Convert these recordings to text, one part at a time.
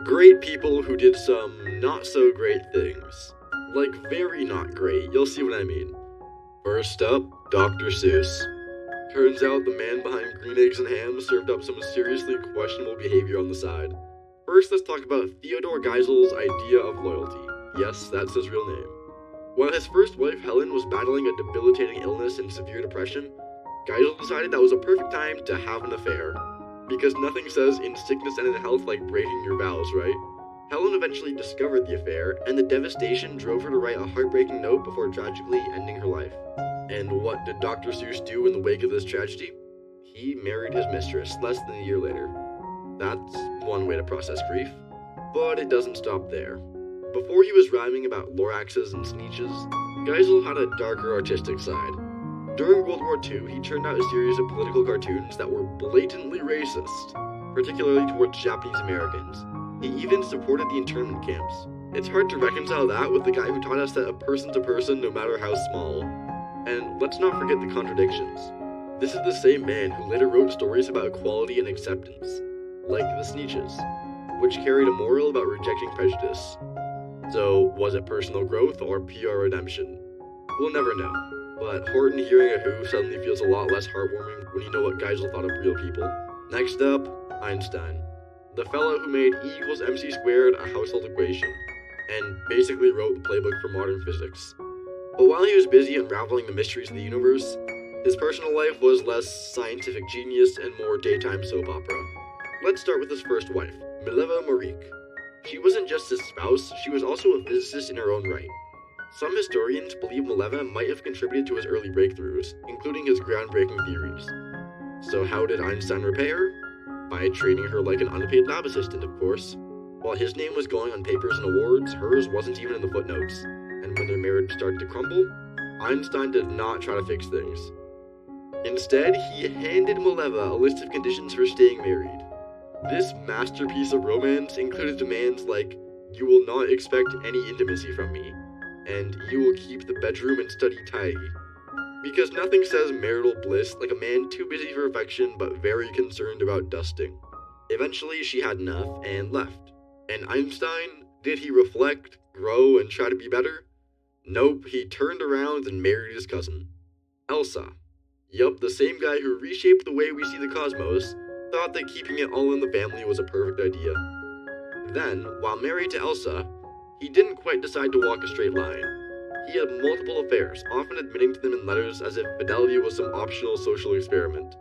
Great people who did some not so great things. Like very not great, you'll see what I mean. First up, Dr. Seuss. Turns out the man behind Green Eggs and Ham served up some seriously questionable behavior on the side. First, let's talk about Theodore Geisel's idea of loyalty. Yes, that's his real name. While his first wife Helen was battling a debilitating illness and severe depression, Geisel decided that was a perfect time to have an affair. Because nothing says in sickness and in health like breaking your vows, right? Helen eventually discovered the affair, and the devastation drove her to write a heartbreaking note before tragically ending her life. And what did Dr. Seuss do in the wake of this tragedy? He married his mistress less than a year later. That's one way to process grief. But it doesn't stop there. Before he was rhyming about Loraxes and Sneetches, Geisel had a darker artistic side. During World War II, he turned out a series of political cartoons that were blatantly racist, particularly towards Japanese Americans. He even supported the internment camps. It's hard to reconcile that with the guy who taught us that a person's a person no matter how small. And let's not forget the contradictions. This is the same man who later wrote stories about equality and acceptance, like the Sneetches, which carried a moral about rejecting prejudice. So, was it personal growth or PR redemption? We'll never know, but Horton hearing a Who suddenly feels a lot less heartwarming when you know what Geisel thought of real people. Next up, Einstein. The fellow who made E equals MC squared a household equation, and basically wrote the playbook for modern physics. But while he was busy unraveling the mysteries of the universe, his personal life was less scientific genius and more daytime soap opera. Let's start with his first wife, Mileva Marique. She wasn't just his spouse, she was also a physicist in her own right. Some historians believe Mileva might have contributed to his early breakthroughs, including his groundbreaking theories. So how did Einstein repay her? By treating her like an unpaid lab assistant, of course. While his name was going on papers and awards, hers wasn't even in the footnotes. And when their marriage started to crumble, Einstein did not try to fix things. Instead, he handed Mileva a list of conditions for staying married. This masterpiece of romance included demands like, "You will not expect any intimacy from me," and "You will keep the bedroom and study tidy." Because nothing says marital bliss like a man too busy for affection but very concerned about dusting. Eventually, she had enough and left. And Einstein, did he reflect, grow, and try to be better? Nope, he turned around and married his cousin, Elsa. Yup, the same guy who reshaped the way we see the cosmos thought that keeping it all in the family was a perfect idea. Then, while married to Elsa, he didn't quite decide to walk a straight line. He had multiple affairs, often admitting to them in letters as if fidelity was some optional social experiment.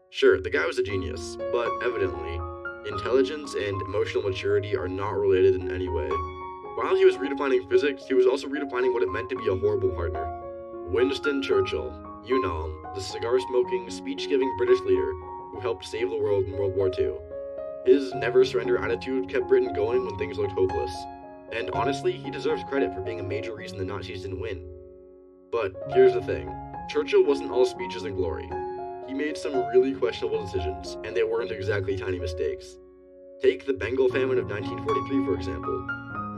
Sure, the guy was a genius, but evidently, intelligence and emotional maturity are not related in any way. While he was redefining physics, he was also redefining what it meant to be a horrible partner. Winston Churchill, you know him, the cigar-smoking, speech-giving British leader who helped save the world in World War II. His never-surrender attitude kept Britain going when things looked hopeless. And honestly, he deserves credit for being a major reason the Nazis didn't win. But here's the thing, Churchill wasn't all speeches and glory. He made some really questionable decisions, and they weren't exactly tiny mistakes. Take the Bengal famine of 1943, for example.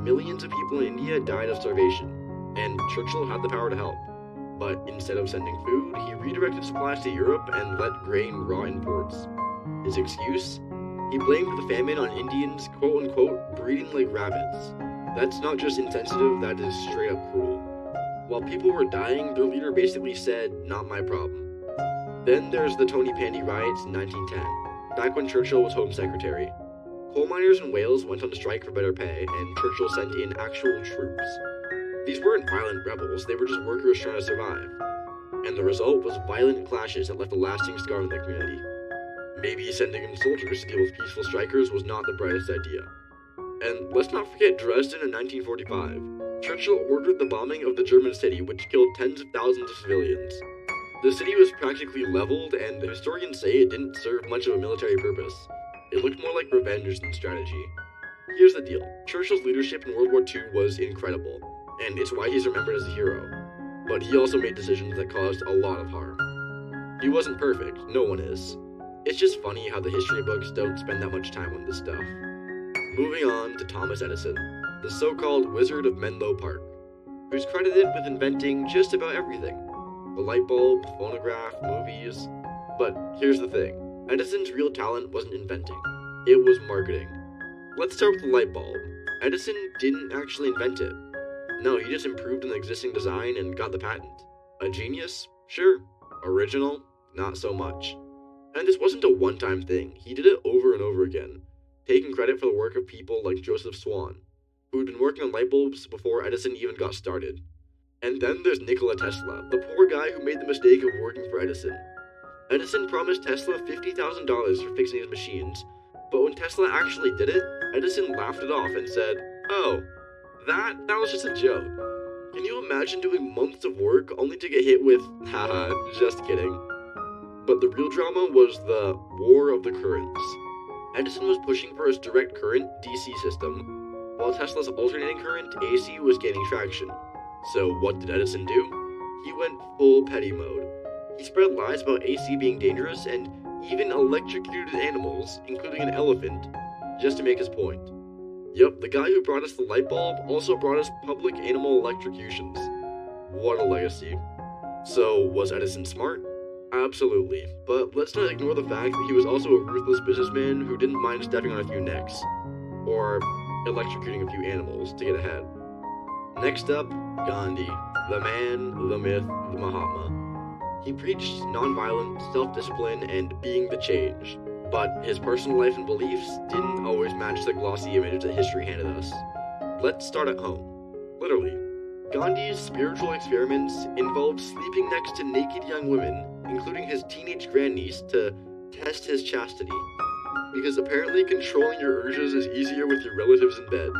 Millions of people in India died of starvation, and Churchill had the power to help. But instead of sending food, he redirected supplies to Europe and let grain rot in ports. His excuse? He blamed the famine on Indians, quote-unquote, breeding like rabbits. That's not just insensitive, that is straight up cruel. While people were dying, their leader basically said, "Not my problem." Then there's the Tony Pandy riots in 1910, back when Churchill was Home Secretary. Coal miners in Wales went on strike for better pay, and Churchill sent in actual troops. These weren't violent rebels, they were just workers trying to survive. And the result was violent clashes that left a lasting scar in the community. Maybe sending in soldiers to deal with peaceful strikers was not the brightest idea. And let's not forget Dresden in 1945. Churchill ordered the bombing of the German city, which killed tens of thousands of civilians. The city was practically leveled, and the historians say it didn't serve much of a military purpose. It looked more like revenge than strategy. Here's the deal, Churchill's leadership in World War II was incredible, and it's why he's remembered as a hero. But he also made decisions that caused a lot of harm. He wasn't perfect, no one is. It's just funny how the history books don't spend that much time on this stuff. Moving on to Thomas Edison, the so-called Wizard of Menlo Park, who's credited with inventing just about everything. The light bulb, phonograph, movies. But here's the thing, Edison's real talent wasn't inventing, it was marketing. Let's start with the light bulb. Edison didn't actually invent it. No, he just improved an existing design and got the patent. A genius? Sure. Original? Not so much. And this wasn't a one-time thing. He did it over and over again, taking credit for the work of people like Joseph Swan, who had been working on light bulbs before Edison even got started. And then there's Nikola Tesla, the poor guy who made the mistake of working for Edison. Edison promised Tesla $50,000 for fixing his machines, but when Tesla actually did it, Edison laughed it off and said, "Oh, that was just a joke." Can you imagine doing months of work only to get hit with, haha, just kidding? But the real drama was the War of the Currents. Edison was pushing for his direct current DC system, while Tesla's alternating current AC was gaining traction. So what did Edison do? He went full petty mode. He spread lies about AC being dangerous and even electrocuted animals, including an elephant, just to make his point. Yup, the guy who brought us the light bulb also brought us public animal electrocutions. What a legacy. So, was Edison smart? Absolutely, but let's not ignore the fact that he was also a ruthless businessman who didn't mind stepping on a few necks, or electrocuting a few animals to get ahead. Next up, Gandhi, the man, the myth, the Mahatma. He preached nonviolence, self-discipline, and being the change, but his personal life and beliefs didn't always match the glossy image that history handed us. Let's start at home. Literally, Gandhi's spiritual experiments involved sleeping next to naked young women, including his teenage grandniece, to test his chastity. Because apparently controlling your urges is easier with your relatives in bed.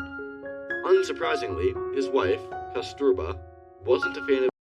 Unsurprisingly, his wife, Kasturba, wasn't a fan of